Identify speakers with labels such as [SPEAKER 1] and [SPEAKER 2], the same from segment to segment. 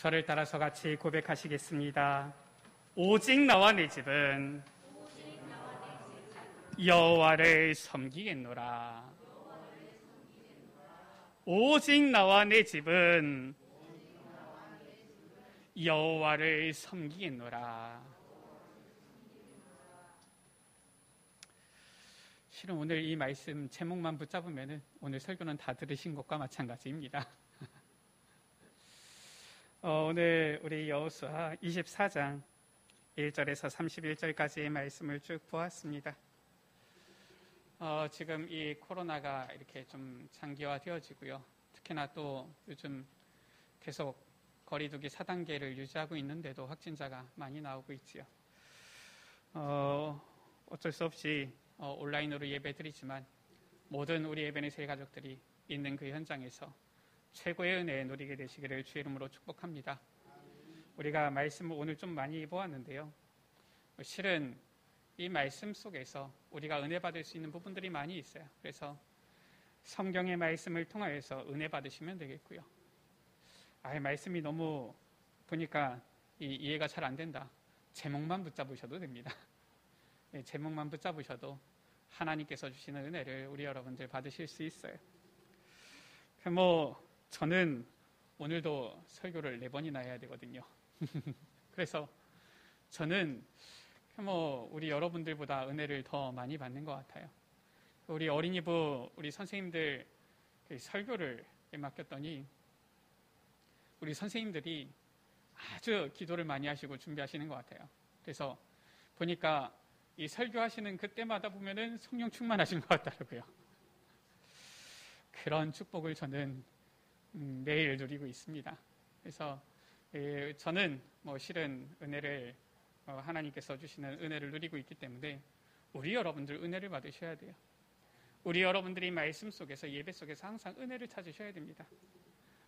[SPEAKER 1] 저를 따라서 같이 고백하시겠습니다. 오직 나와 내 집은 여호와를 섬기겠노라. 오직 나와 내 집은 여호와를 섬기겠노라. 실은 오늘 이 말씀 제목만 붙잡으면 오늘 설교는 다 들으신 것과 마찬가지입니다. 오늘 우리 여호수아 24장 1절에서 31절까지의 말씀을 쭉 보았습니다. 지금 이 코로나가 이렇게 좀 장기화되어지고요. 특히나 또 요즘 계속 거리두기 4단계를 유지하고 있는데도 확진자가 많이 나오고 있지요. 어쩔 수 없이 온라인으로 예배드리지만 모든 우리 에베네셀 가족들이 있는 그 현장에서 최고의 은혜 누리게 되시기를 주의 이름으로 축복합니다. 우리가 말씀을 오늘 좀 많이 보았는데요. 실은 이 말씀 속에서 우리가 은혜 받을 수 있는 부분들이 많이 있어요. 그래서 성경의 말씀을 통하여서 은혜 받으시면 되겠고요. 말씀이 너무 보니까 이해가 잘 안 된다. 제목만 붙잡으셔도 됩니다. 제목만 붙잡으셔도 하나님께서 주시는 은혜를 우리 여러분들 받으실 수 있어요. 저는 오늘도 설교를 4번이나 해야 되거든요. 그래서 저는 우리 여러분들보다 은혜를 더 많이 받는 것 같아요. 우리 어린이부 우리 선생님들 설교를 맡겼더니 우리 선생님들이 아주 기도를 많이 하시고 준비하시는 것 같아요. 그래서 보니까 이 설교하시는 그때마다 보면은 성령 충만하신 것 같더라고요. 그런 축복을 저는 매일 누리고 있습니다. 그래서 저는 실은 은혜를 하나님께서 주시는 은혜를 누리고 있기 때문에 우리 여러분들 은혜를 받으셔야 돼요. 우리 여러분들이 말씀 속에서 예배 속에서 항상 은혜를 찾으셔야 됩니다.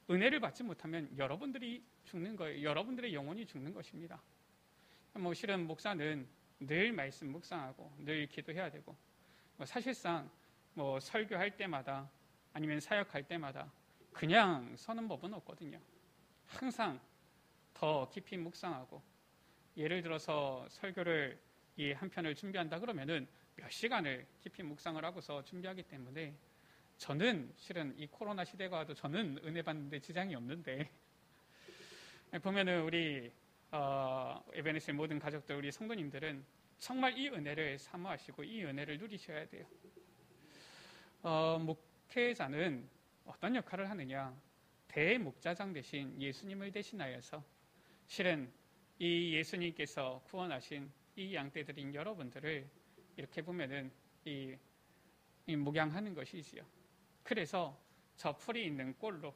[SPEAKER 1] 은혜를 받지 못하면 여러분들이 죽는 거예요. 여러분들의 영혼이 죽는 것입니다. 실은 목사는 늘 말씀 묵상하고 늘 기도해야 되고 사실상 설교할 때마다 아니면 사역할 때마다 그냥 서는 법은 없거든요. 항상 더 깊이 묵상하고 예를 들어서 설교를 이 한 편을 준비한다 그러면은 몇 시간을 깊이 묵상을 하고서 준비하기 때문에 저는 실은 이 코로나 시대가 와도 저는 은혜 받는데 지장이 없는데 보면은 우리 에베네셀 모든 가족들 우리 성도님들은 정말 이 은혜를 사모하시고 이 은혜를 누리셔야 돼요. 목회자는 어떤 역할을 하느냐? 대목자장 대신 예수님을 대신하여서 실은 이 예수님께서 구원하신 이 양떼들인 여러분들을 이렇게 보면은 이 목양하는 것이지요. 그래서 저 풀이 있는 꼴로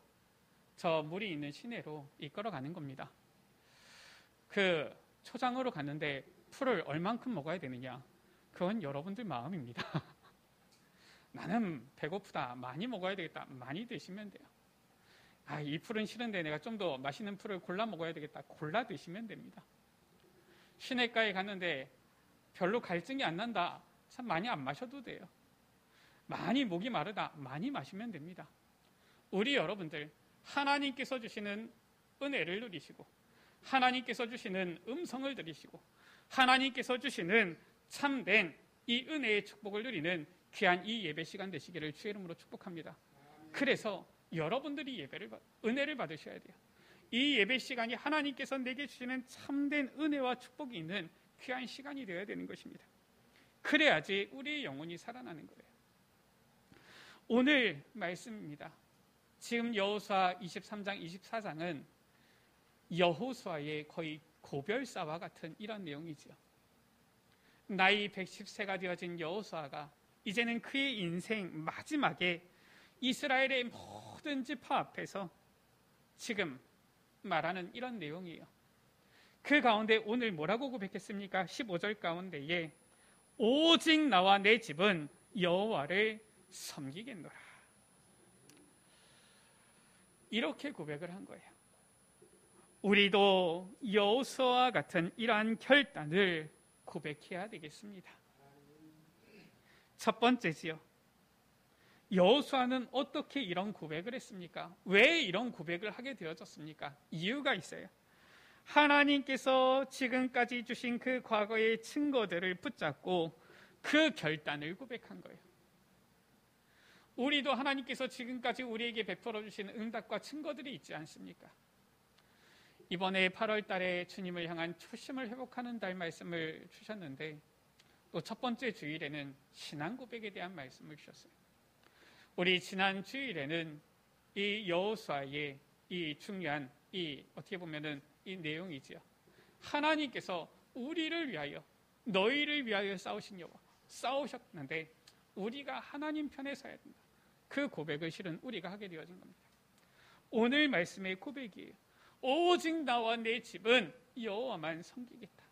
[SPEAKER 1] 저 물이 있는 시내로 이끌어가는 겁니다. 그 초장으로 갔는데 풀을 얼만큼 먹어야 되느냐? 그건 여러분들 마음입니다. 나는 배고프다. 많이 먹어야 되겠다. 많이 드시면 돼요. 이 풀은 싫은데 내가 좀 더 맛있는 풀을 골라 먹어야 되겠다. 골라 드시면 됩니다. 시냇가에 갔는데 별로 갈증이 안 난다. 참 많이 안 마셔도 돼요. 많이 목이 마르다. 많이 마시면 됩니다. 우리 여러분들 하나님께서 주시는 은혜를 누리시고 하나님께서 주시는 음성을 들으시고 하나님께서 주시는 참된 이 은혜의 축복을 누리는 귀한 이 예배 시간 되시기를 주의 이름으로 축복합니다. 그래서 여러분들이 은혜를 받으셔야 돼요. 이 예배 시간이 하나님께서 내게 주시는 참된 은혜와 축복이 있는 귀한 시간이 되어야 되는 것입니다. 그래야지 우리의 영혼이 살아나는 거예요. 오늘 말씀입니다. 지금 여호수아 23장, 24장은 여호수아의 거의 고별사와 같은 이런 내용이죠. 나이 110세가 되어진 여호수아가 이제는 그의 인생 마지막에 이스라엘의 모든 지파 앞에서 지금 말하는 이런 내용이에요. 그 가운데 오늘 뭐라고 고백했습니까? 15절 가운데에 오직 나와 내 집은 여호와를 섬기겠노라. 이렇게 고백을 한 거예요. 우리도 여호수아와 같은 이러한 결단을 고백해야 되겠습니다. 첫 번째지요. 여호수아는 어떻게 이런 고백을 했습니까? 왜 이런 고백을 하게 되어졌습니까? 이유가 있어요. 하나님께서 지금까지 주신 그 과거의 증거들을 붙잡고 그 결단을 고백한 거예요. 우리도 하나님께서 지금까지 우리에게 베풀어 주신 응답과 증거들이 있지 않습니까? 이번에 8월 달에 주님을 향한 초심을 회복하는 달 말씀을 주셨는데, 또 첫 번째 주일에는 신앙 고백에 대한 말씀을 주셨어요. 우리 지난 주일에는 이 여호수아의 이 중요한 어떻게 보면은 이 내용이지요. 하나님께서 우리를 위하여, 너희를 위하여 싸우셨는데 우리가 하나님 편에 서야 된다. 그 고백을 실은 우리가 하게 되어진 겁니다. 오늘 말씀의 고백이에요. 오직 나와 내 집은 여호와만 섬기겠다.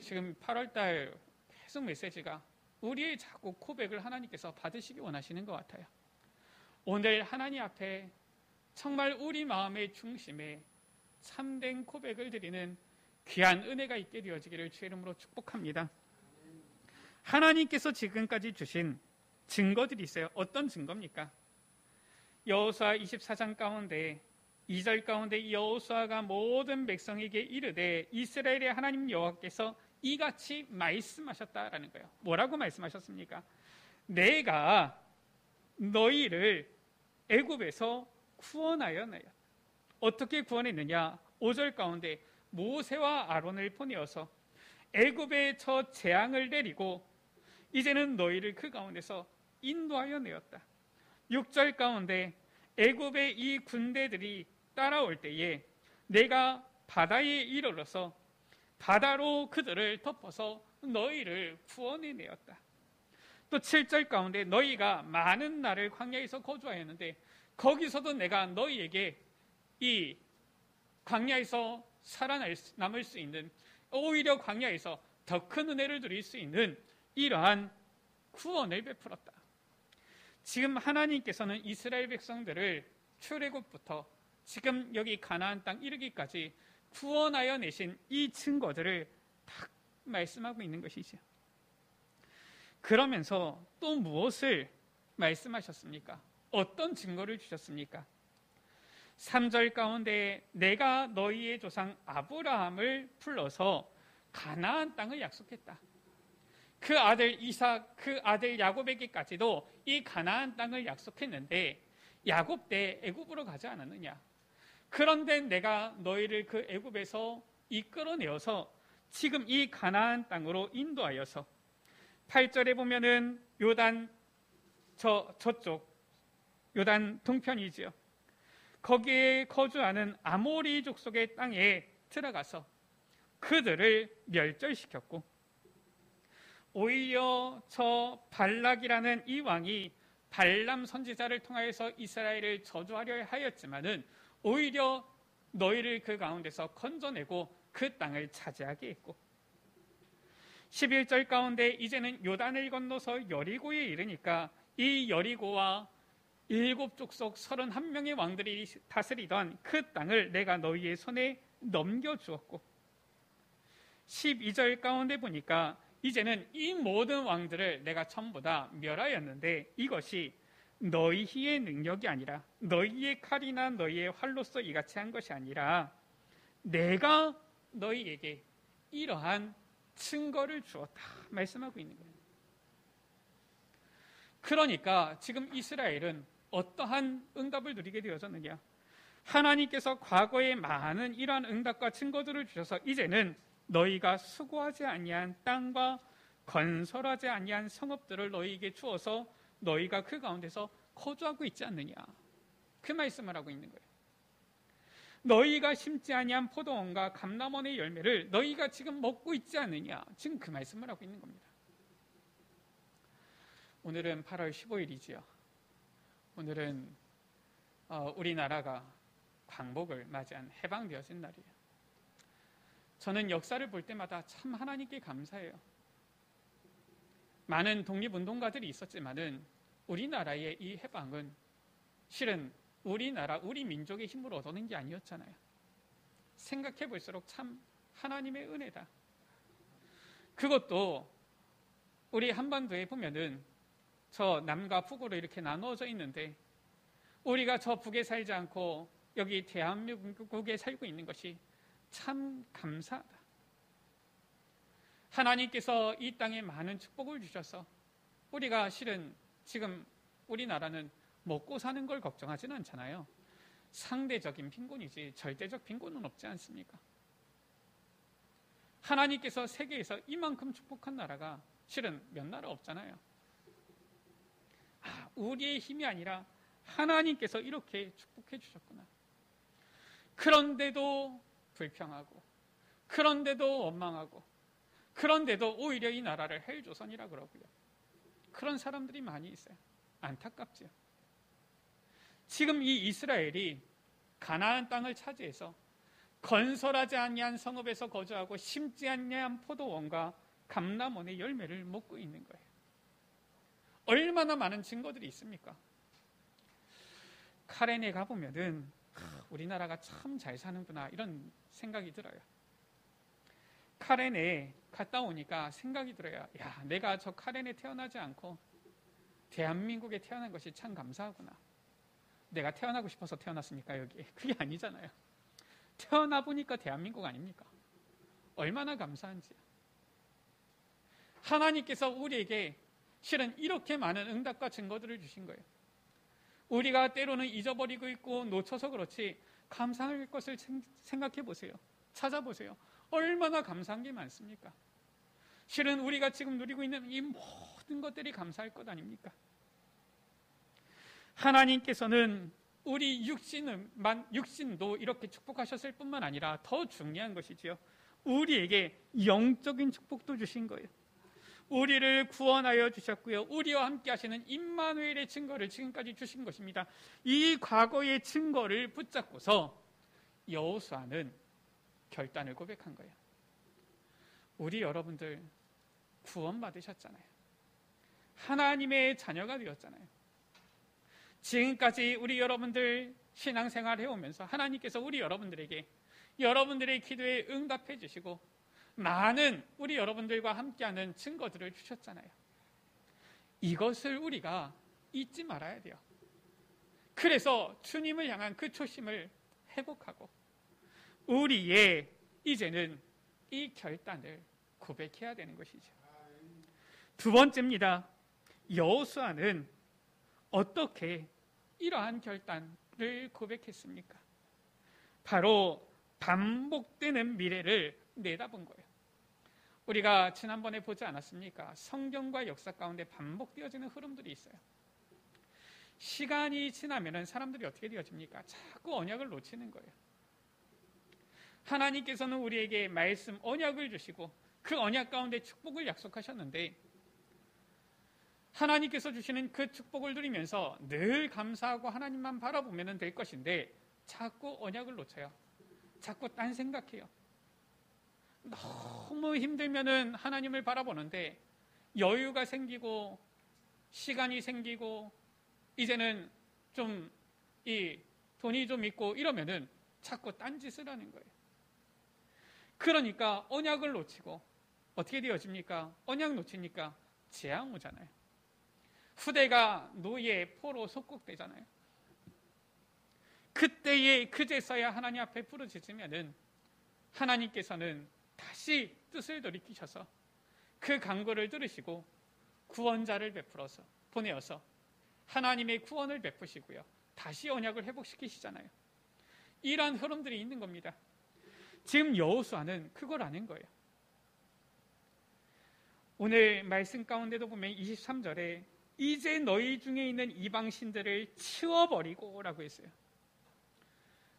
[SPEAKER 1] 지금 8월달 계속 메시지가 우리의 자꾸 고백을 하나님께서 받으시기 원하시는 것 같아요. 오늘 하나님 앞에 정말 우리 마음의 중심에 참된 고백을 드리는 귀한 은혜가 있게 되어지기를 주의 이름으로 축복합니다. 하나님께서 지금까지 주신 증거들이 있어요. 어떤 증거입니까? 여호수아 24장 가운데 2절 가운데 여호수아가 모든 백성에게 이르되 이스라엘의 하나님 여호와께서 이같이 말씀하셨다라는 거예요. 뭐라고 말씀하셨습니까? 내가 너희를 애굽에서 구원하여 내었다. 어떻게 구원했느냐? 5절 가운데 모세와 아론을 보내어서 애굽의 저 재앙을 내리고 이제는 너희를 그 가운데서 인도하여 내었다. 6절 가운데 애굽의 이 군대들이 따라올 때에 내가 바다에 이르러서 바다로 그들을 덮어서 너희를 구원해 내었다. 또 7절 가운데 너희가 많은 날을 광야에서 거주하였는데 거기서도 내가 너희에게 이 광야에서 살아남을 수 있는, 오히려 광야에서 더 큰 은혜를 누릴 수 있는 이러한 구원을 베풀었다. 지금 하나님께서는 이스라엘 백성들을 출애굽부터 지금 여기 가나안 땅 이르기까지 구원하여 내신 이 증거들을 딱 말씀하고 있는 것이죠. 그러면서 또 무엇을 말씀하셨습니까? 어떤 증거를 주셨습니까? 3절 가운데 내가 너희의 조상 아브라함을 불러서 가나안 땅을 약속했다. 그 아들 이삭, 그 아들 야곱에게까지도 이 가나안 땅을 약속했는데 야곱 때 애굽으로 가지 않았느냐? 그런데 내가 너희를 그 애굽에서 이끌어내어서 지금 이 가나안 땅으로 인도하여서 8절에 보면은 요단 저쪽 요단 동편이지요. 거기에 거주하는 아모리 족속의 땅에 들어가서 그들을 멸절시켰고, 오히려 저 발락이라는 이 왕이 발람 선지자를 통하여서 이스라엘을 저주하려 하였지만은 오히려 너희를 그 가운데서 건져내고 그 땅을 차지하게 했고, 11절 가운데 이제는 요단을 건너서 여리고에 이르니까 이 여리고와 7족속 31명의 왕들이 다스리던 그 땅을 내가 너희의 손에 넘겨주었고, 12절 가운데 보니까 이제는 이 모든 왕들을 내가 전부 다 멸하였는데 이것이 너희의 능력이 아니라 너희의 칼이나 너희의 활로서 이같이 한 것이 아니라 내가 너희에게 이러한 증거를 주었다 말씀하고 있는 거예요. 그러니까 지금 이스라엘은 어떠한 응답을 누리게 되어졌느냐? 하나님께서 과거에 많은 이러한 응답과 증거들을 주셔서 이제는 너희가 수고하지 아니한 땅과 건설하지 아니한 성읍들을 너희에게 주어서 너희가 그 가운데서 거주하고 있지 않느냐? 그 말씀을 하고 있는 거예요. 너희가 심지 아니한 포도원과 감람원의 열매를 너희가 지금 먹고 있지 않느냐? 지금 그 말씀을 하고 있는 겁니다. 오늘은 8월 15일이지요. 오늘은 우리나라가 광복을 맞이한 해방되어진 날이에요. 저는 역사를 볼 때마다 참 하나님께 감사해요. 많은 독립운동가들이 있었지만은 우리나라의 이 해방은 실은 우리나라, 우리 민족의 힘으로 얻어낸 게 아니었잖아요. 생각해 볼수록 참 하나님의 은혜다. 그것도 우리 한반도에 보면은 저 남과 북으로 이렇게 나누어져 있는데 우리가 저 북에 살지 않고 여기 대한민국에 살고 있는 것이 참 감사하다. 하나님께서 이 땅에 많은 축복을 주셔서 우리가 실은 지금 우리나라는 먹고 사는 걸 걱정하지는 않잖아요. 상대적인 빈곤이지 절대적 빈곤은 없지 않습니까? 하나님께서 세계에서 이만큼 축복한 나라가 실은 몇 나라 없잖아요. 우리의 힘이 아니라 하나님께서 이렇게 축복해 주셨구나. 그런데도 불평하고, 그런데도 원망하고, 그런데도 오히려 이 나라를 헬조선이라 그러고요. 그런 사람들이 많이 있어요. 안타깝지요. 지금 이 이스라엘이 가나안 땅을 차지해서 건설하지 아니한 성읍에서 거주하고 심지 아니한 포도원과 감람원의 열매를 먹고 있는 거예요. 얼마나 많은 증거들이 있습니까? 카렌에 가보면은 우리나라가 참 잘 사는구나 이런 생각이 들어요. 카렌에 갔다 오니까 생각이 들어요. 야, 내가 저 카렌에 태어나지 않고 대한민국에 태어난 것이 참 감사하구나. 내가 태어나고 싶어서 태어났습니까 여기? 그게 아니잖아요. 태어나 보니까 대한민국 아닙니까? 얼마나 감사한지요. 하나님께서 우리에게 실은 이렇게 많은 응답과 증거들을 주신 거예요. 우리가 때로는 잊어버리고 있고 놓쳐서 그렇지 감사할 것을 생각해 보세요. 찾아보세요. 얼마나 감사한 게 많습니까? 실은 우리가 지금 누리고 있는 이 모든 것들이 감사할 것 아닙니까? 하나님께서는 우리 육신도 이렇게 축복하셨을 뿐만 아니라 더 중요한 것이지요. 우리에게 영적인 축복도 주신 거예요. 우리를 구원하여 주셨고요. 우리와 함께 하시는 임마누엘의 증거를 지금까지 주신 것입니다. 이 과거의 증거를 붙잡고서 여호수아는 결단을 고백한 거예요. 우리 여러분들 구원받으셨잖아요. 하나님의 자녀가 되었잖아요. 지금까지 우리 여러분들 신앙생활 해오면서 하나님께서 우리 여러분들에게 여러분들의 기도에 응답해 주시고 많은 우리 여러분들과 함께하는 증거들을 주셨잖아요. 이것을 우리가 잊지 말아야 돼요. 그래서 주님을 향한 그 초심을 회복하고 우리의 이제는 이 결단을 고백해야 되는 것이죠. 두 번째입니다. 여호수아는 어떻게 이러한 결단을 고백했습니까? 바로 반복되는 미래를 내다본 거예요. 우리가 지난번에 보지 않았습니까? 성경과 역사 가운데 반복되어지는 흐름들이 있어요. 시간이 지나면 사람들이 어떻게 되어집니까? 자꾸 언약을 놓치는 거예요. 하나님께서는 우리에게 말씀, 언약을 주시고 그 언약 가운데 축복을 약속하셨는데 하나님께서 주시는 그 축복을 누리면서 늘 감사하고 하나님만 바라보면 될 것인데 자꾸 언약을 놓쳐요. 자꾸 딴 생각해요. 너무 힘들면은 하나님을 바라보는데 여유가 생기고 시간이 생기고 이제는 좀 이 돈이 좀 있고 이러면은 자꾸 딴짓을 하는 거예요. 그러니까 언약을 놓치고 어떻게 되어집니까? 언약 놓치니까 재앙 오잖아요. 후대가 노예, 포로 속국되잖아요. 그때에 그제서야 하나님 앞에 부르짖으면은 하나님께서는 다시 뜻을 돌이키셔서 그 간구를 들으시고 구원자를 베풀어서 보내어서 하나님의 구원을 베푸시고요. 다시 언약을 회복시키시잖아요. 이러한 흐름들이 있는 겁니다. 지금 여호수아는 그걸 아는 거예요. 오늘 말씀 가운데도 보면 23절에 이제 너희 중에 있는 이방신들을 치워버리고 라고 했어요.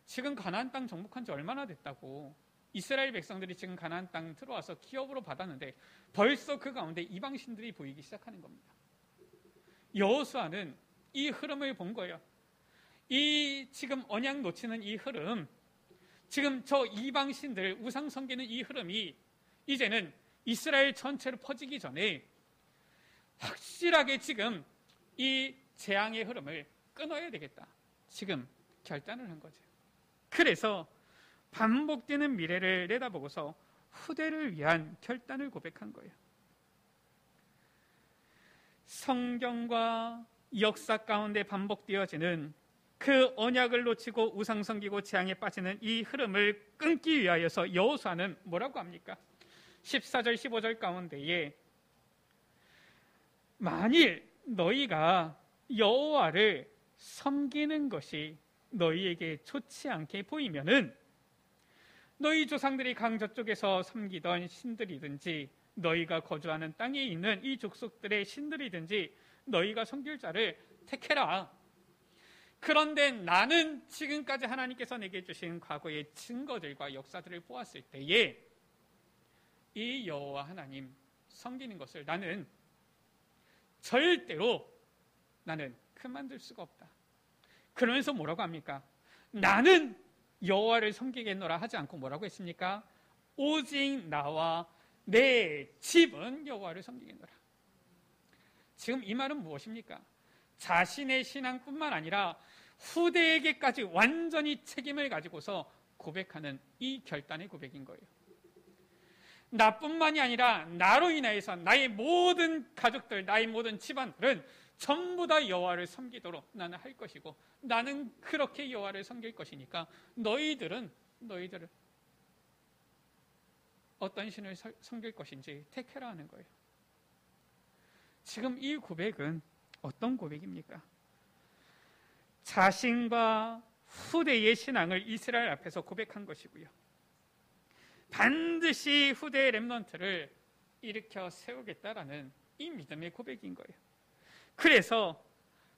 [SPEAKER 1] 지금 가나안 땅 정복한 지 얼마나 됐다고. 이스라엘 백성들이 지금 가나안 땅 들어와서 기업으로 받았는데 벌써 그 가운데 이방신들이 보이기 시작하는 겁니다. 여호수아는 이 흐름을 본 거예요. 이 지금 언약 놓치는 이 흐름, 지금 저 이방신들 우상 섬기는 이 흐름이 이제는 이스라엘 전체로 퍼지기 전에 확실하게 지금 이 재앙의 흐름을 끊어야 되겠다. 지금 결단을 한 거죠. 그래서 반복되는 미래를 내다보고서 후대를 위한 결단을 고백한 거예요. 성경과 역사 가운데 반복되어지는 그 언약을 놓치고 우상 섬기고 재앙에 빠지는 이 흐름을 끊기 위하여서 여호수아는 뭐라고 합니까? 14절 15절 가운데에 만일 너희가 여호와를 섬기는 것이 너희에게 좋지 않게 보이면은 너희 조상들이 강 저쪽에서 섬기던 신들이든지 너희가 거주하는 땅에 있는 이 족속들의 신들이든지 너희가 섬길 자를 택해라. 그런데 나는 지금까지 하나님께서 내게 주신 과거의 증거들과 역사들을 보았을 때에 이 여호와 하나님 섬기는 것을 나는 절대로 그만둘 수가 없다. 그러면서 뭐라고 합니까? 나는 여호와를 섬기겠노라 하지 않고 뭐라고 했습니까? 오직 나와 내 집은 여호와를 섬기겠노라. 지금 이 말은 무엇입니까? 자신의 신앙뿐만 아니라 후대에게까지 완전히 책임을 가지고서 고백하는 이 결단의 고백인 거예요. 나뿐만이 아니라 나로 인하여서 나의 모든 가족들, 나의 모든 집안들은 전부 다 여호와를 섬기도록 나는 할 것이고 나는 그렇게 여호와를 섬길 것이니까 너희들은 어떤 신을 섬길 것인지 택해라 하는 거예요. 지금 이 고백은 어떤 고백입니까? 자신과 후대의 신앙을 이스라엘 앞에서 고백한 것이고요. 반드시 후대의 렘넌트를 일으켜 세우겠다라는 이 믿음의 고백인 거예요. 그래서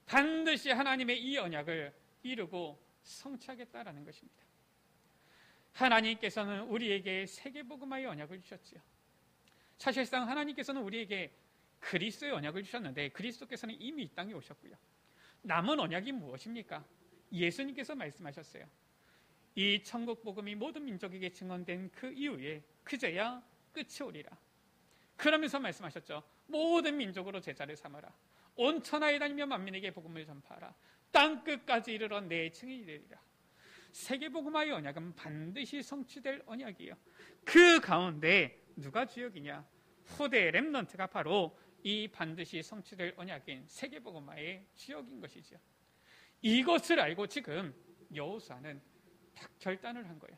[SPEAKER 1] 반드시 하나님의 이 언약을 이루고 성취하겠다라는 것입니다. 하나님께서는 우리에게 세계복음화의 언약을 주셨지요. 사실상 하나님께서는 우리에게 그리스도의 언약을 주셨는데 그리스도께서는 이미 이 땅에 오셨고요. 남은 언약이 무엇입니까? 예수님께서 말씀하셨어요. 이 천국 복음이 모든 민족에게 증언된 그 이후에 그제야 끝이 오리라. 그러면서 말씀하셨죠. 모든 민족으로 제자를 삼아라. 온 천하에 다니며 만민에게 복음을 전파하라. 땅 끝까지 이르러 내 증인이 되리라. 세계복음화의 언약은 반드시 성취될 언약이에요. 그 가운데 누가 주역이냐? 후대 렘넌트가 바로 이 반드시 성취될 언약인 세계복음화의 주역인 것이죠. 이것을 알고 지금 여호수아는 딱 결단을 한 거예요.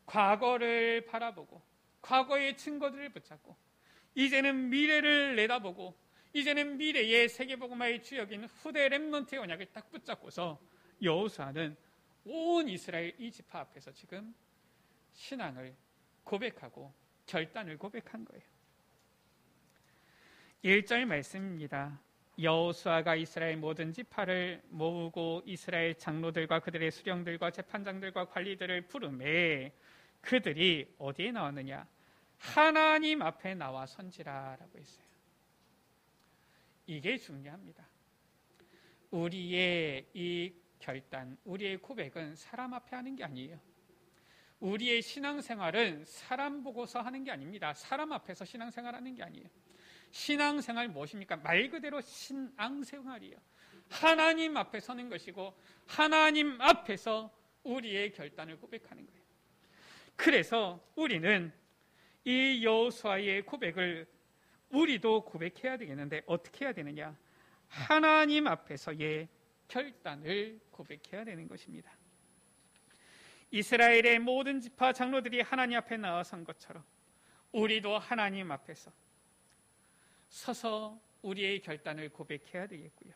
[SPEAKER 1] 과거를 바라보고 과거의 증거들을 붙잡고 이제는 미래를 내다보고 이제는 미래의 세계복음화의 주역인 후대 렘넌트의 언약을 딱 붙잡고서 여호수아는 온 이스라엘 이 지파 앞에서 지금 신앙을 고백하고 결단을 고백한 거예요. 1절 말씀입니다. 여호수아가 이스라엘 모든 지파를 모으고 이스라엘 장로들과 그들의 수령들과 재판장들과 관리들을 부르매 그들이 어디에 나왔느냐? 하나님 앞에 나와 선지라라고 했어요. 이게 중요합니다. 우리의 이 결단, 우리의 고백은 사람 앞에 하는 게 아니에요. 우리의 신앙생활은 사람 보고서 하는 게 아닙니다. 사람 앞에서 신앙생활하는 게 아니에요. 신앙생활 무엇입니까? 말 그대로 신앙생활이에요. 하나님 앞에 서는 것이고 하나님 앞에서 우리의 결단을 고백하는 거예요. 그래서 우리는 이 여호수아의 고백을 우리도 고백해야 되겠는데 어떻게 해야 되느냐? 하나님 앞에서의 결단을 고백해야 되는 것입니다. 이스라엘의 모든 지파 장로들이 하나님 앞에 나와선 것처럼 우리도 하나님 앞에서 서서 우리의 결단을 고백해야 되겠고요.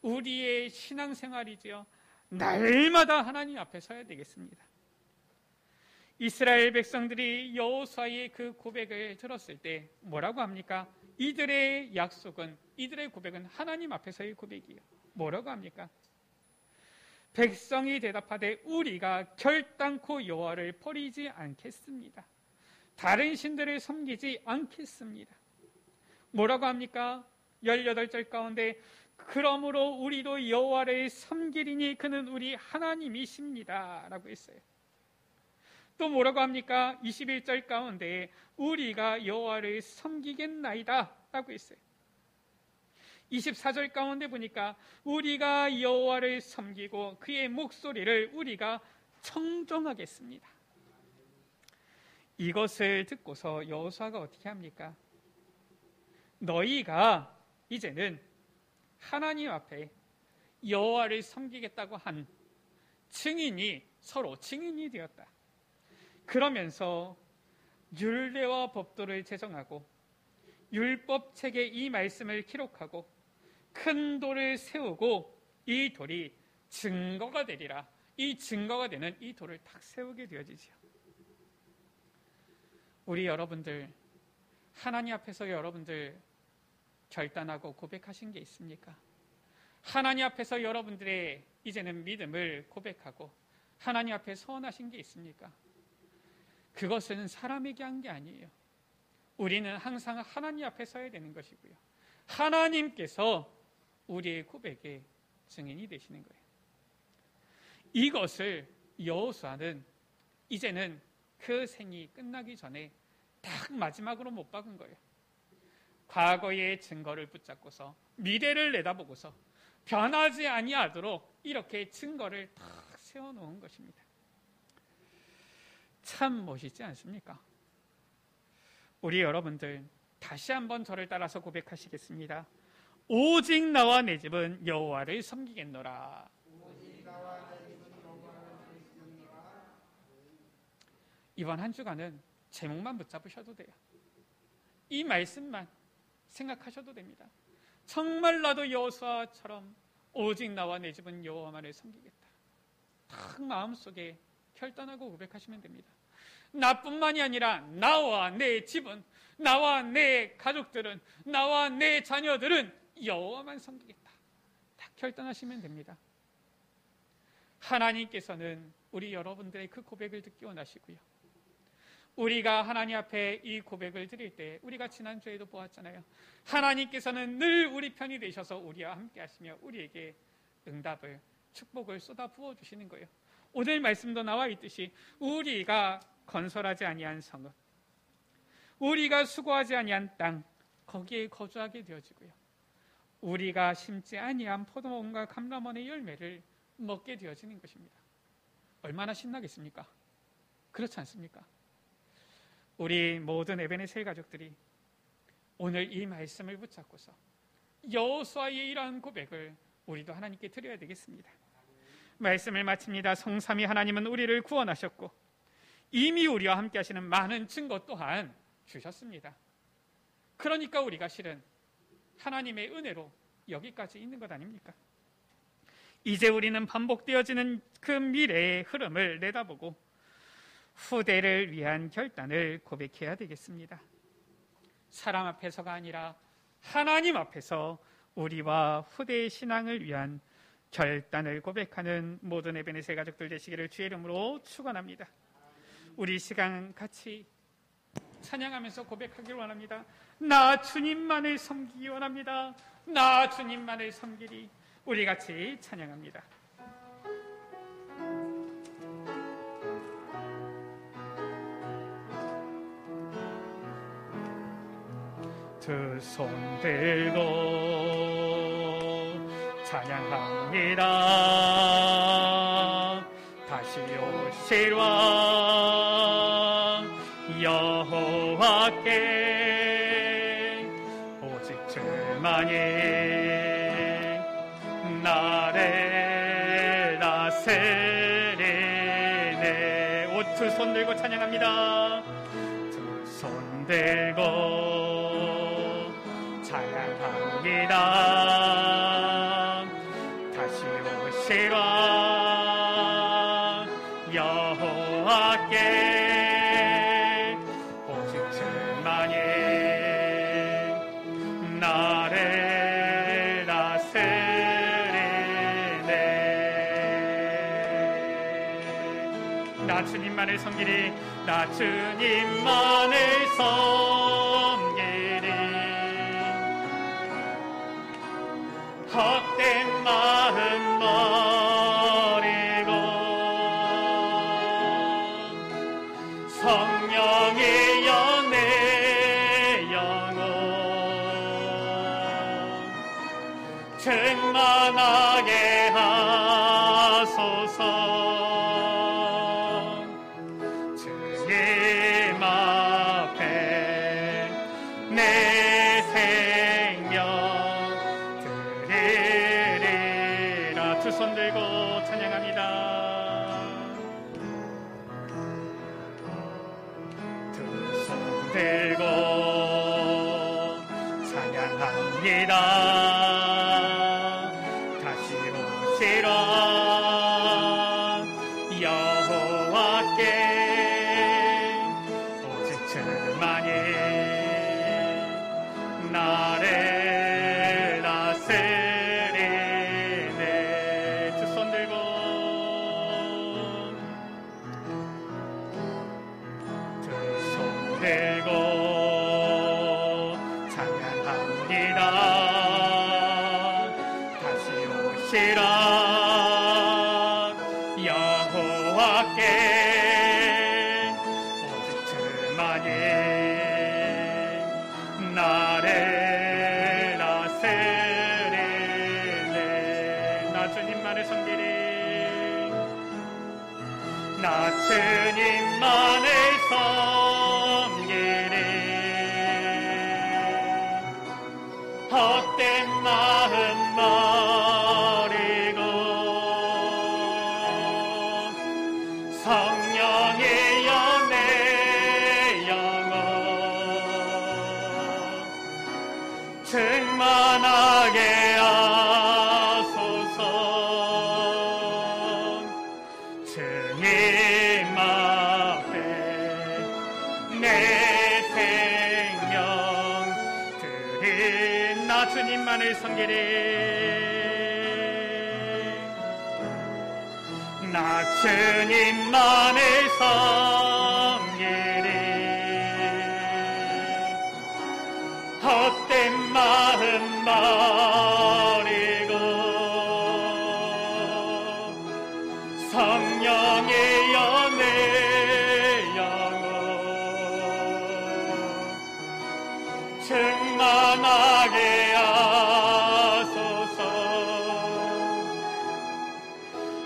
[SPEAKER 1] 우리의 신앙생활이지요. 날마다 하나님 앞에 서야 되겠습니다. 이스라엘 백성들이 여호수아의 그 고백을 들었을 때 뭐라고 합니까? 이들의 약속은, 이들의 고백은 하나님 앞에서의 고백이에요. 뭐라고 합니까? 백성이 대답하되 우리가 결단코 여호와를 버리지 않겠습니다. 다른 신들을 섬기지 않겠습니다. 뭐라고 합니까? 18절 가운데 그러므로 우리도 여호와를 섬기리니 그는 우리 하나님이십니다 라고 했어요. 또 뭐라고 합니까? 21절 가운데 우리가 여호와를 섬기겠나이다 라고 했어요. 24절 가운데 보니까 우리가 여호와를 섬기고 그의 목소리를 우리가 청종하겠습니다. 이것을 듣고서 여호수아가 어떻게 합니까? 너희가 이제는 하나님 앞에 여호와를 섬기겠다고 한 증인이 서로 증인이 되었다. 그러면서 율례와 법도를 제정하고 율법책에 이 말씀을 기록하고 큰 돌을 세우고 이 돌이 증거가 되리라. 이 증거가 되는 이 돌을 탁 세우게 되어지지요. 우리 여러분들, 하나님 앞에서 여러분들 결단하고 고백하신 게 있습니까? 하나님 앞에서 여러분들의 이제는 믿음을 고백하고 하나님 앞에 서원하신 게 있습니까? 그것은 사람에게 한 게 아니에요. 우리는 항상 하나님 앞에 서야 되는 것이고요. 하나님께서 우리의 고백의 증인이 되시는 거예요. 이것을 여호수아는 이제는 그 생이 끝나기 전에 딱 마지막으로 못 박은 거예요. 과거의 증거를 붙잡고서 미래를 내다보고서 변하지 아니하도록 이렇게 증거를 딱 세워놓은 것입니다. 참 멋있지 않습니까? 우리 여러분들 다시 한번 저를 따라서 고백하시겠습니다. 오직 나와 내 집은 여호와를 섬기겠노라. 이번 한 주간은 제목만 붙잡으셔도 돼요. 이 말씀만 생각하셔도 됩니다. 정말 나도 여호수아처럼 오직 나와 내 집은 여호와만을 섬기겠다. 딱 마음속에 결단하고 고백하시면 됩니다. 나뿐만이 아니라 나와 내 집은, 나와 내 가족들은, 나와 내 자녀들은 여호와만 섬기겠다. 딱 결단하시면 됩니다. 하나님께서는 우리 여러분들의 그 고백을 듣기 원하시고요. 우리가 하나님 앞에 이 고백을 드릴 때 우리가 지난주에도 보았잖아요. 하나님께서는 늘 우리 편이 되셔서 우리와 함께 하시며 우리에게 응답을, 축복을 쏟아 부어주시는 거예요. 오늘 말씀도 나와 있듯이 우리가 건설하지 아니한 성읍, 우리가 수고하지 아니한 땅, 거기에 거주하게 되어지고요. 우리가 심지 아니한 포도원과 감람원의 열매를 먹게 되어지는 것입니다. 얼마나 신나겠습니까? 그렇지 않습니까? 우리 모든 에베네셀 가족들이 오늘 이 말씀을 붙잡고서 여호수아의 이러한 고백을 우리도 하나님께 드려야 되겠습니다. 말씀을 마칩니다. 성삼위 하나님은 우리를 구원하셨고 이미 우리와 함께 하시는 많은 증거 또한 주셨습니다. 그러니까 우리가 실은 하나님의 은혜로 여기까지 있는 것 아닙니까? 이제 우리는 반복되어지는 그 미래의 흐름을 내다보고 후대를 위한 결단을 고백해야 되겠습니다. 사람 앞에서가 아니라 하나님 앞에서 우리와 후대의 신앙을 위한 결단을 고백하는 모든 에베네셀 가족들 되시기를 주의 이름으로 축원합니다. 우리 시간 같이 찬양하면서 고백하기를 원합니다. 나 주님만을 섬기기 원합니다. 나 주님만을 섬기리. 우리 같이 찬양합니다. 두 손 들고 찬양합니다. 다시 오실 왕 여호와께 오직 주만이 나를 다스리네. 두 손 들고 찬양합니다. 두 손 들고 찬양합니다. 다시 오실 왕 여호와께 오직 주만이 나를 다스리네. 나 주님만을 섬기리. 나 주님만을 섬기리. 헛된 마음 버리고 성령이여 내 영혼 충만하게 하소서. 주님 앞에 찬양합니다. 다시 오시라 여호와께 오직 주만이 나를 다스리네. 두 손 들고 찬양합니다. 다시 오시라 여호와께 오직 주만이 나를 다스리네. 나 주님만을 섬기리. 나 주님만을 섬기리. 헛된 마음 버리고 성령이여 내 영혼 충만하게 하소서. 주님 앞에 내 생명 드린 나 주님만을 섬기리. 나 주님만을 섬기리. 헛된 마음 버리고 성령이여 내 영혼 충만하게 하소서.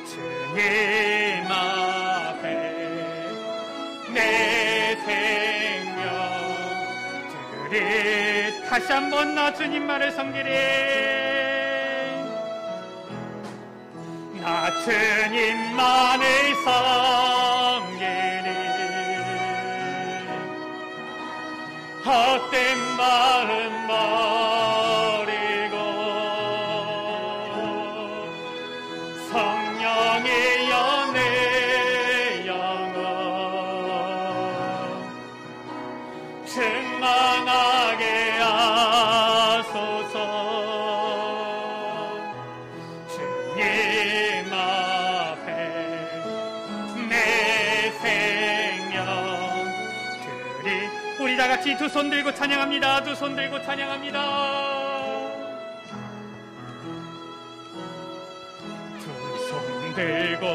[SPEAKER 1] 주님 앞에 내 생명 드리. 다시 한번 나 주님만을 섬기리. 나 주님만을 섬기리. 헛된 마음 버리고 성령이여 내 영혼 충만하게 하소서. 주님 앞에 내 생명 드리. 우리 다 같이 두 손 들고 찬양합니다. 두 손 들고 찬양합니다. 두 손 들고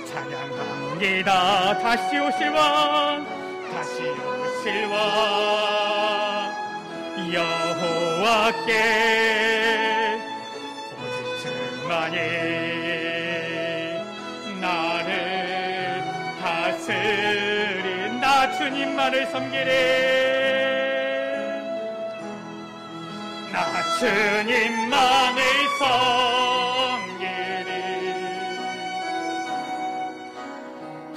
[SPEAKER 1] 찬양합니다. 다시 오실 왕, 다시 오실 왕 여호와께 오직 주만이 나를 다스리. 나 주님만을 섬기리. 나 주님만을 섬기리.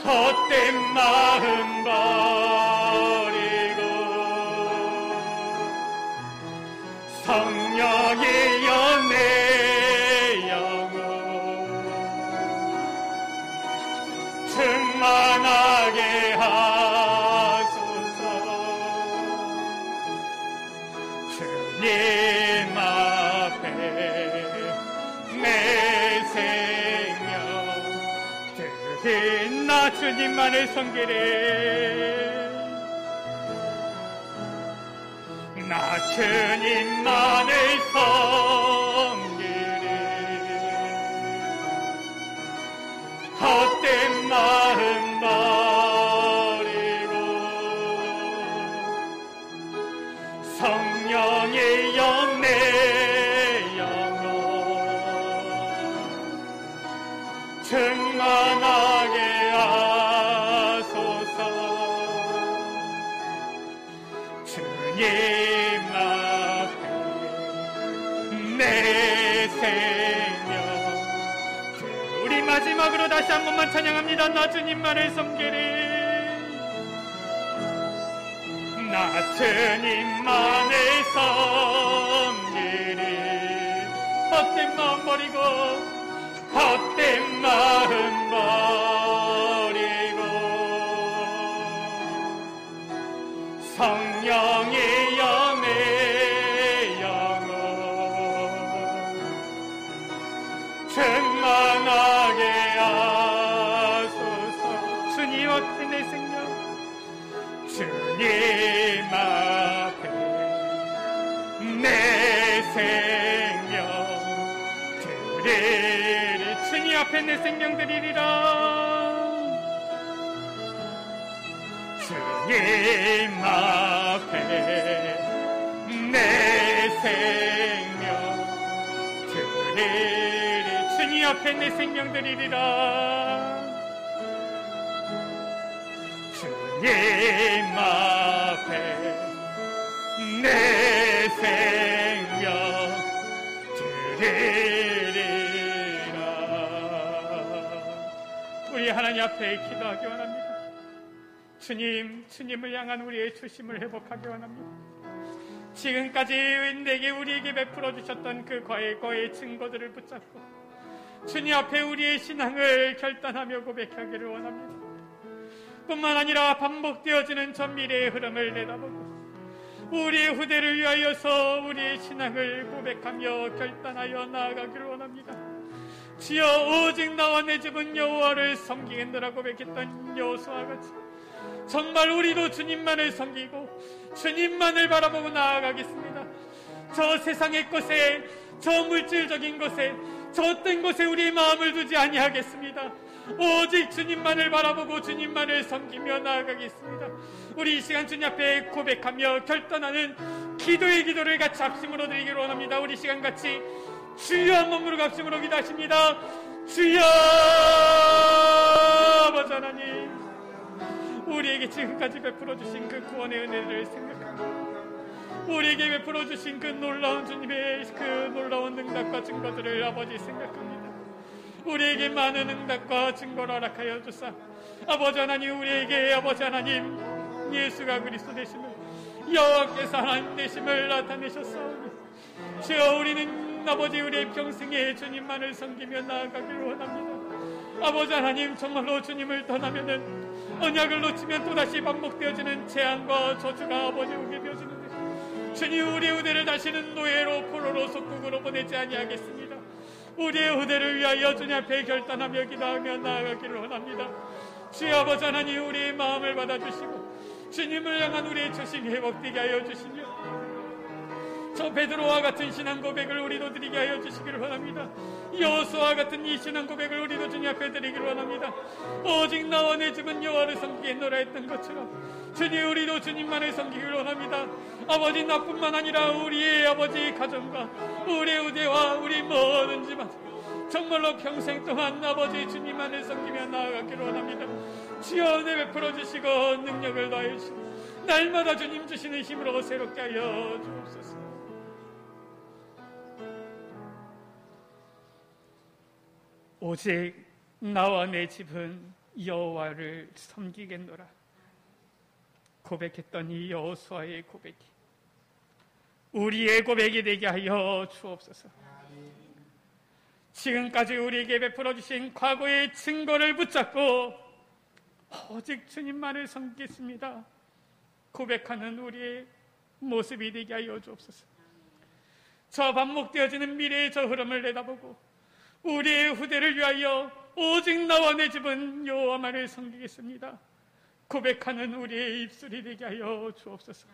[SPEAKER 1] 헛된 마음 버리고 성령이여 내 영혼 충만하게 하소서. 주님 앞에 내 생명 드린 나 주님만을 섬기리. 나 주님만을 섬기리. 헛된 마음 버리고 성령이여 내 영혼 충만하게 하소서. 주님 앞에 내 생명. 우리 마지막으로 다시 한 번만 찬양합니다. 나 주님만을 섬기리. 나 주님만을 섬기리. 헛된 마음 버리고 헛된 마음 버리고 성령의 영의 영혼 충만하게 하소서. 주님 앞에 내 생명, 주님 앞에 내 생명 드리리. 주님 앞에 내 생명 드리리라. 주님 앞에 내 생명 드리리. 주님 앞에 내 생명 드리리라. 주님 앞에 내 생명 드리리라. 우리 하나님 앞에 기도하기 원합니다. 주님을 향한 우리의 초심을 회복하기 원합니다. 지금까지 내게 우리에게 베풀어 주셨던 그 과거의 증거들을 붙잡고 주님 앞에 우리의 신앙을 결단하며 고백하기를 원합니다. 뿐만 아니라 반복되어지는 전 미래의 흐름을 내다보고 우리의 후대를 위하여서 우리의 신앙을 고백하며 결단하여 나아가기를 원합니다. 주여, 오직 나와 내 집은 여호와를 섬기겠노라 고백했던 여호수아와 같이 정말 우리도 주님만을 섬기고 주님만을 바라보고 나아가겠습니다. 저 세상의 것에, 저 물질적인 것에, 저 어떤 것에 우리의 마음을 두지 아니하겠습니다. 오직 주님만을 바라보고 주님만을 섬기며 나아가겠습니다. 우리 이 시간 주님 앞에 고백하며 결단하는 기도의 기도를 같이 합심으로 드리기를 원합니다. 우리 시간 같이 주여 한 몸으로 합심으로 기도하십니다. 주여. 아버지 하나님, 우리에게 지금까지 베풀어 주신 그 구원의 은혜를 생각합니다. 우리에게 베풀어 주신 그 놀라운 주님의 그 놀라운 능력과 증거들을 아버지 생각합니다. 우리에게 많은 응답과 증거를 허락하여 주사 아버지 하나님, 우리에게 아버지 하나님 예수가 그리스도 되심을, 여호와께서 하나님 되심을 나타내셨사오니 주여, 우리는 아버지 우리의 평생에 주님만을 섬기며 나아가기를 원합니다. 아버지 하나님, 정말로 주님을 떠나면은 언약을 놓치면 또다시 반복되어지는 재앙과 저주가 아버지 오게 되어지는데 주님, 우리의 후대를 다시는 노예로 포로로 속국으로 보내지 아니하겠습니다. 우리의 후대를 위하여 주님 앞에 결단하며 기도하며 나아가기를 원합니다. 주여 아버지 하나님, 우리의 마음을 받아주시고 주님을 향한 우리의 초심이 회복되게 하여 주시며 저 베드로와 같은 신앙 고백을 우리도 드리게 하여 주시기를 원합니다. 여호수아와 같은 이 신앙 고백을 우리도 주님 앞에 드리기를 원합니다. 오직 나와 내 집은 여호와를 섬기겠노라 했던 것처럼 주님, 우리도 주님만을 섬기기를 원합니다. 아버지, 나뿐만 아니라 우리의 아버지 가정과 우리의 후대와 우리 모든 집안 정말로 평생 동안 아버지 주님만을 섬기며 나아가기를 원합니다. 주여, 내 베풀어 주시고 능력을 더해 주시고 날마다 주님 주시는 힘으로 새롭게 하여 주옵소서. 오직 나와 내 집은 여호와를 섬기겠노라 고백했던 이 여호수아의 고백이 우리의 고백이 되게 하여 주옵소서. 지금까지 우리에게 베풀어 주신 과거의 증거를 붙잡고 오직 주님만을 섬기겠습니다 고백하는 우리의 모습이 되게 하여 주옵소서. 저 반복되어지는 미래의 저 흐름을 내다보고 우리의 후대를 위하여 오직 나와 내 집은 여호와만을 섬기겠습니다 고백하는 우리의 입술이 되게 하여 주옵소서.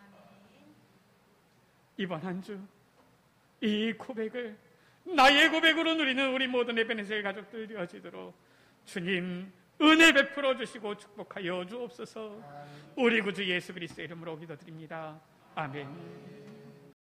[SPEAKER 1] 이번 한 주 이 고백을 나의 고백으로 누리는 우리 모든 에베네셀 가족들 되어지도록 주님 은혜 베풀어 주시고 축복하여 주옵소서. 우리 구주 예수 그리스도의 이름으로 기도드립니다. 아멘.